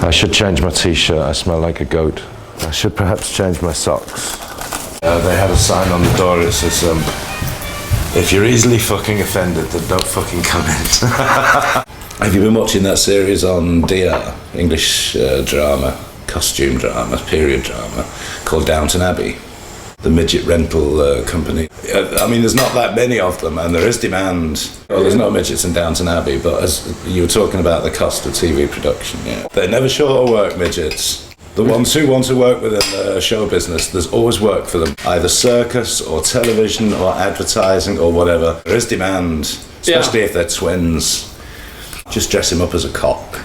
I should change my t-shirt, I smell like a goat. I should perhaps change my socks. They had a sign on the door, it says, if you're easily fucking offended, then don't fucking come in. Have you been watching that series on DR, English drama, costume drama, period drama, called Downton Abbey? The midget rental company. I mean, there's not that many of them, and there is demand. Well, there's no midgets in Downton Abbey, but as you were talking about the cost of TV production, yeah. They're never short of work, midgets. The ones who want to work within the show business, there's always work for them. Either circus or television or advertising or whatever. There is demand, especially if they're twins. Just dress him up as a cock.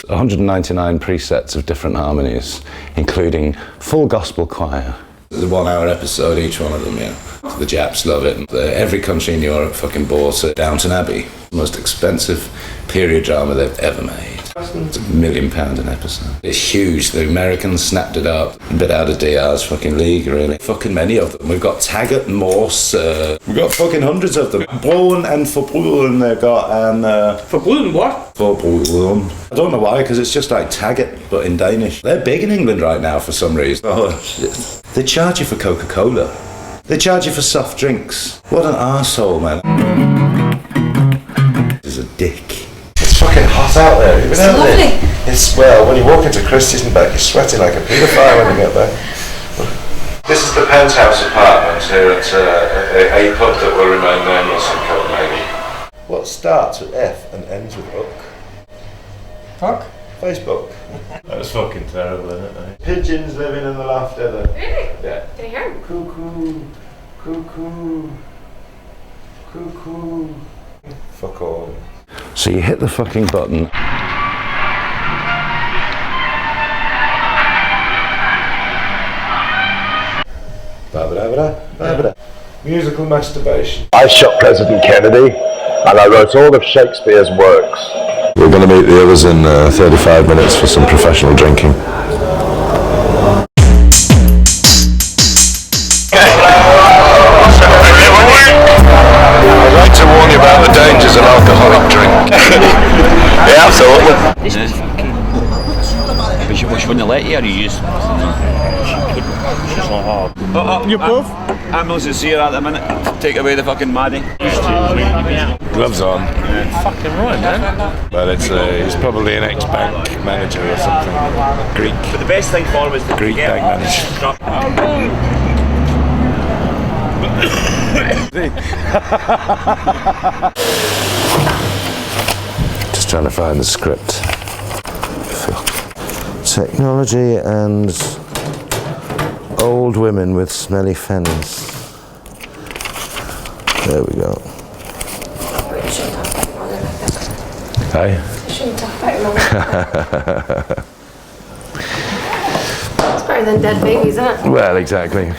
199 presets of different harmonies, including full gospel choir. There's a 1 hour episode, each one of them, yeah. The Japs love it. Every country in Europe fucking bought it. Downton Abbey, the most expensive period drama they've ever made. It's £1 million an episode. It's huge. The Americans snapped it up. A bit out of DR's fucking league, really. Fucking many of them. We've got Taggart and Morse. We've got fucking hundreds of them. Broen and Verbroen they've got, and... Verbroen what? Verbroen. I don't know why, because it's just like Taggart, but in Danish. They're big in England right now for some reason. Oh, they charge you for Coca-Cola. They charge you for soft drinks. What an arsehole, man. He's a dick. It's fucking hot out there. It's lovely. It's, well, when you walk into Christie's and back, you're sweating like a paedophile when you get back. This is the penthouse apartment here at a pub that will remain nameless in Copenhagen. What starts with F and ends with hook? Fuck? Facebook. That was fucking terrible, isn't it? Pigeons living in the loft ever. Really? Yeah. Can I hear him? Cuckoo, cuckoo, cuckoo. Fuck all. So you hit the fucking button. Ba-ba-da-ba-da. Musical masturbation. I shot President Kennedy, and I wrote all of Shakespeare's works. We're going to meet the others in 35 minutes for some professional drinking. I'd like to warn you about the dangers of alcoholic drink. Yeah, absolutely. She wouldn't let you, or you just... She's not hard. You both? Ambulance here at the minute. Take away the fucking maddie. Gloves on. Fucking right, man. But it's he's probably an ex-bank manager or something. Greek. But the best thing for him is to Greek get bank manager. Just trying to find the script. Technology and old women with smelly fens. There we go. Hey? Shouldn't talk about it more. It's better than dead babies, isn't it? Well, exactly.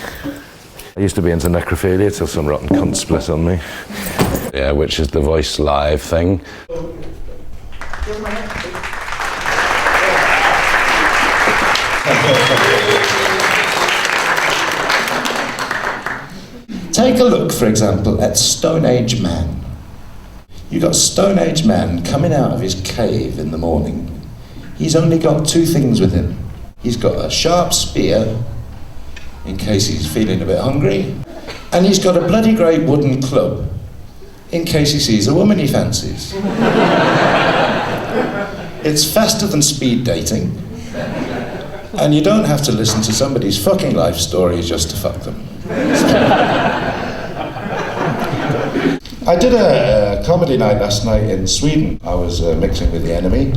I used to be into necrophilia till some rotten cunt split on me. Yeah, which is the Voice Live thing. Take a look, for example, at Stone Age Man. You've got Stone Age Man coming out of his cave in the morning. He's only got two things with him. He's got a sharp spear, in case he's feeling a bit hungry, and he's got a bloody great wooden club, in case he sees a woman he fancies. It's faster than speed dating, and you don't have to listen to somebody's fucking life story just to fuck them. I did a comedy night last night in Sweden. I was mixing with the Enemy,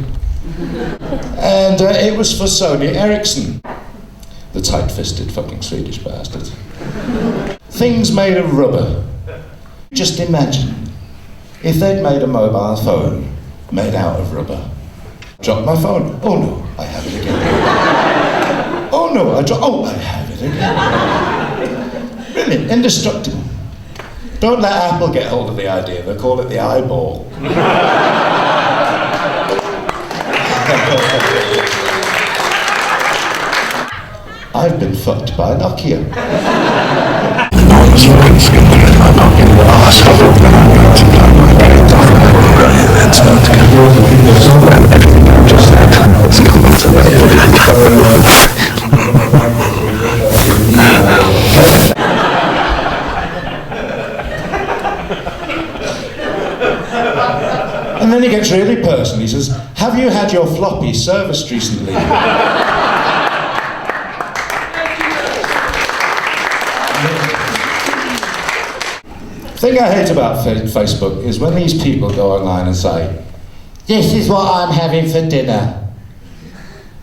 and it was for Sony Ericsson, the tight-fisted fucking Swedish bastard. Things made of rubber. Just imagine if they'd made a mobile phone made out of rubber. Dropped my phone. Oh no, I have it again. Oh no, I have it again. Brilliant, indestructible. Don't let Apple get hold of the idea, they call it the eyeball. I've been fucked by Nokia. Enormous fucking skin in my pocket. Oh, so then I'm going to down my brain. Brilliant. it's about to go. And everything I've just said has come onto And then he gets really personal. He says, have you had your floppy serviced recently? The thing I hate about Facebook is when these people go online and say, this is what I'm having for dinner.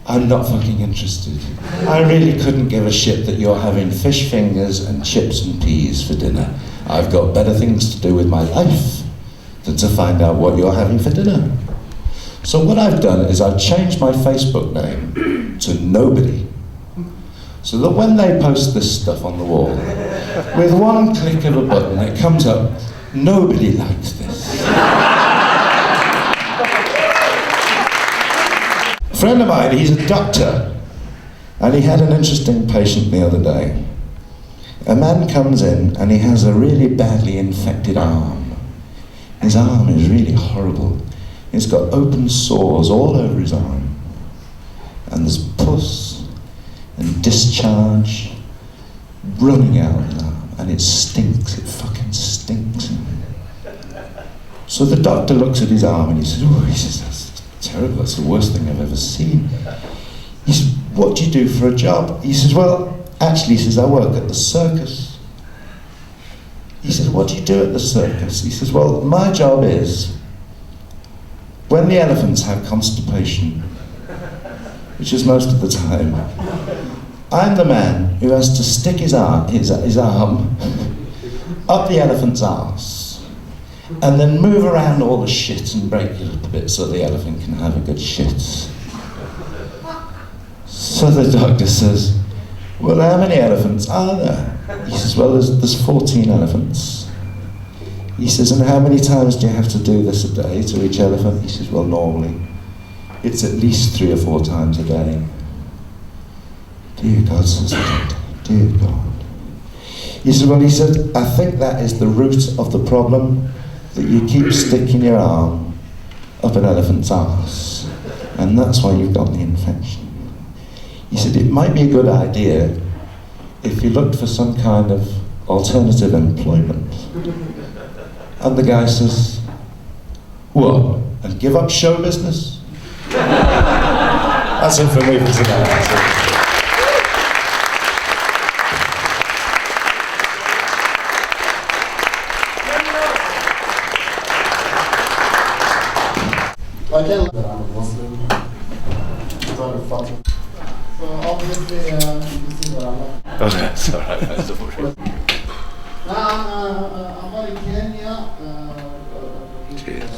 I'm not fucking interested. I really couldn't give a shit that you're having fish fingers and chips and peas for dinner. I've got better things to do with my life than to find out what you're having for dinner. So what I've done is I've changed my Facebook name to Nobody, so that when they post this stuff on the wall, with one click of a button it comes up, nobody likes this. A friend of mine, he's a doctor, and he had an interesting patient the other day. A man comes in and he has a really badly infected arm. His arm is really horrible. He's got open sores all over his arm. And there's pus and discharge running out of his arm. And it stinks, it fucking stinks. So the doctor looks at his arm and he says, oh, he says, that's terrible, that's the worst thing I've ever seen. He says, what do you do for a job? He says, well, actually, he says, I work at the circus. He says, what do you do at the circus? He says, well, my job is, when the elephants have constipation, which is most of the time, I'm the man who has to stick his arm up the elephant's arse, and then move around all the shit and break it up a bit so the elephant can have a good shit. So the doctor says, well, how many elephants are there? He says, well, there's 14 elephants. He says, and how many times do you have to do this a day to each elephant? He says, well, normally it's at least 3 or 4 times a day. Dear God, says the doctor, dear God. He said, well, he said, I think that is the root of the problem, that you keep sticking your arm up an elephant's arse, and that's why you've got the infection. He said, it might be a good idea if you looked for some kind of alternative employment. And the guy says, what, and give up show business? That's it for me for tonight. I can that I'm a Muslim. Trying to fuck it. So obviously, you see what I'm like. Oh, that's alright, that's the bullshit. I'm in Kenya. Cheers.